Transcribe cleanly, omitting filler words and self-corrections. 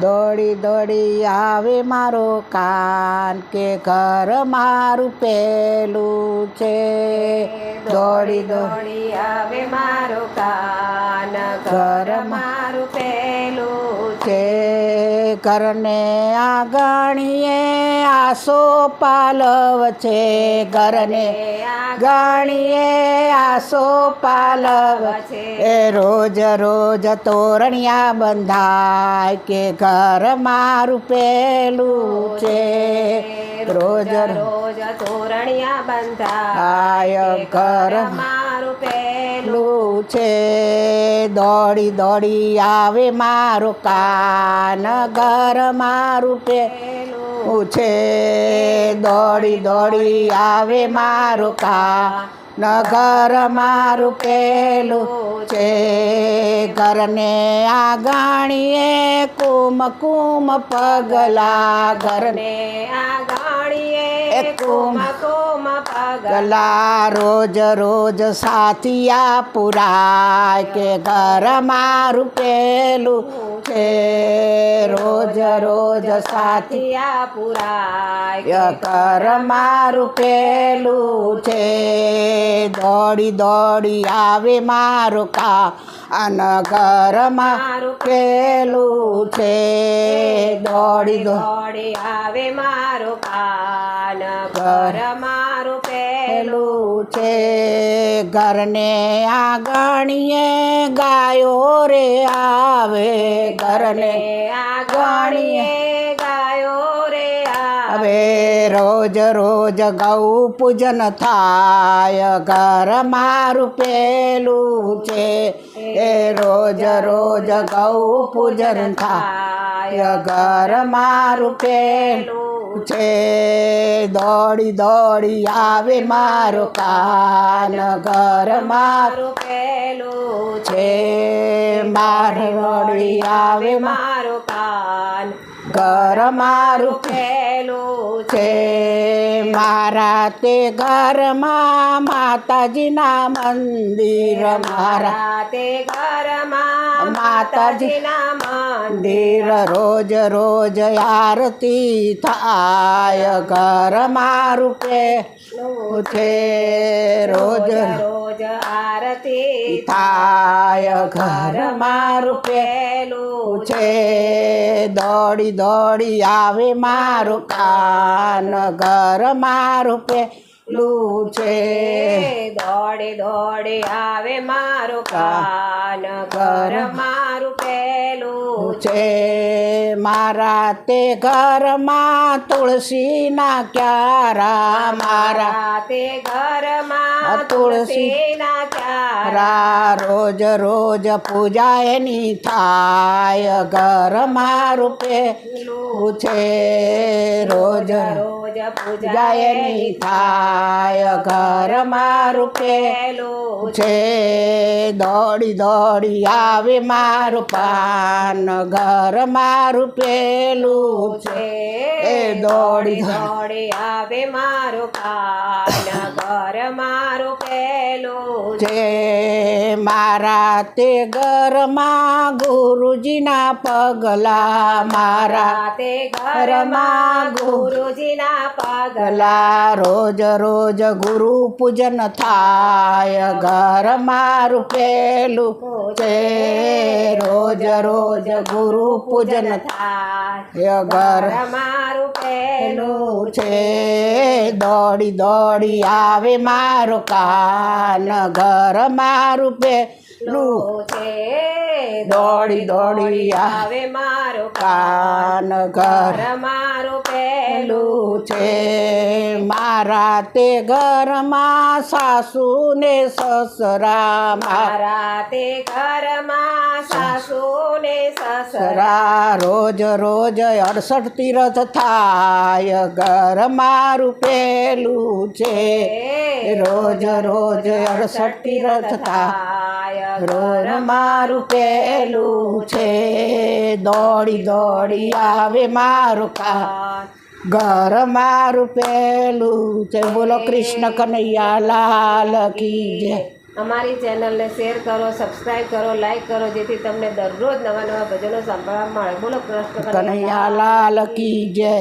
દોડી દોડી આવે મારો કાન કે ઘર મારું પેલું છે. દોડી દોડી આવે મારો કાન ઘર મારું પેલું છે. ઘરને આંગણીએ આસો પાલવ છે. ઘરને આંગણીએ આસો પાલવ છે. એ રોજ રોજ તોરણિયા બંધાય કે ઘર મારું પેલું છે. રોજ રોજ તોરણિયા બંધાય ઘર મારું પેલું છે. દોડી દોડી આવે મારો કાન ઘર મારું પેલું છે. દોડી દોડી આવે મારો કાન ઘર મારું પેલું છે. ઘરને આંગણીએ કુમકુમ પગલા. ઘરને આંગણીએ કુમકુમ પગલા. રોજ રોજ સાથિયા પુરાય કે ઘર મારું પેલું છે. રોજ રોજ સાથિયા પુરાય ઘર મારું પેલું છે. દોડી દોડી આવે મારું કાન ઘર મારું પેલું છે. દોડી દોડી આવે મારું કાન ઘર મારું પેલું છે. ઘરને આંગણીએ ગાયો રે આવે. ઘરને આંગણીએ ગાયો રે આવે. રોજ રોજ ગૌ પૂજન થાય ઘર મારું પેલું છે. એ રોજ રોજ ગૌ પૂજન થાય ઘર મારું પેલું છે. દોડી દોડી આવે મારું કાન ઘર મારું પેલું છે. દોડી આવે મારું કાન ઘર મારું પેલું છે. મારા તે ઘરમાં માતાજીના મંદિર. મારા તે ઘરમાં માતાજીના મંદિર. રોજ રોજ આરતી થાય ઘર મારું પેલું છે. રોજ રોજ આરતી થાય ઘર મારું પેલું છે. દોડી દોડી આવે મારું કાન ઘર મારું પેલું છે. દોડી દોડી આવે મારું કાન ઘર મારું પેલું છે. મારા તે ઘરમાં તુલસીના ક્યારા. મારા તે ઘરમાં તુલસીના ક્યારા. રોજ રોજ પૂજા એની થાય ઘર મારું પેલું છે. રોજ રોજ પૂજા એની થાય ઘર મારું પેલું છે. દોડી દોડી આવે મારું પાન ઘર મારું પેલું છે. દોડી દોડી આવે મારું કાન ઘર મારું પેલું છે. મારા તે ઘરમાં ગુરુજીના પગલા. મારા તે ઘરમાં ગુરુજીના પગલા. રોજ રોજ ગુરુ પૂજન થાય ઘર મારું પેલું છે. રોજ રોજ ગુરુ પૂજન થાય ઘર મારું પેલું છે. દોડી દોડી આવે મારું કાન ઘર મારું પેલું છે. દોડી દોડી આવે મારું કાન ઘર મારું પેલું પેલું છે. મારા તે ઘરમાં સાસુ ને સસરા. મારા તે ઘરમાં સાસુ ને સસરા. રોજ રોજ 68 તીરથ થાય ઘર મારું પેલું છે. રોજ રોજ 68 તીરથ થાય ઘર મારું પેલું છે. દોડી દોડી આવે મારું કાન ઘર મારું પેલું છે. બોલો કૃષ્ણ કનૈયા લાલ કી જય. અમારી ચેનલને શેર કરો, સબસ્ક્રાઈબ કરો, લાઈક કરો, જેથી તમને દરરોજ નવા નવા ભજનો સાંભળવા મળે. બોલો કૃષ્ણ કનૈયા લાલ કી જય.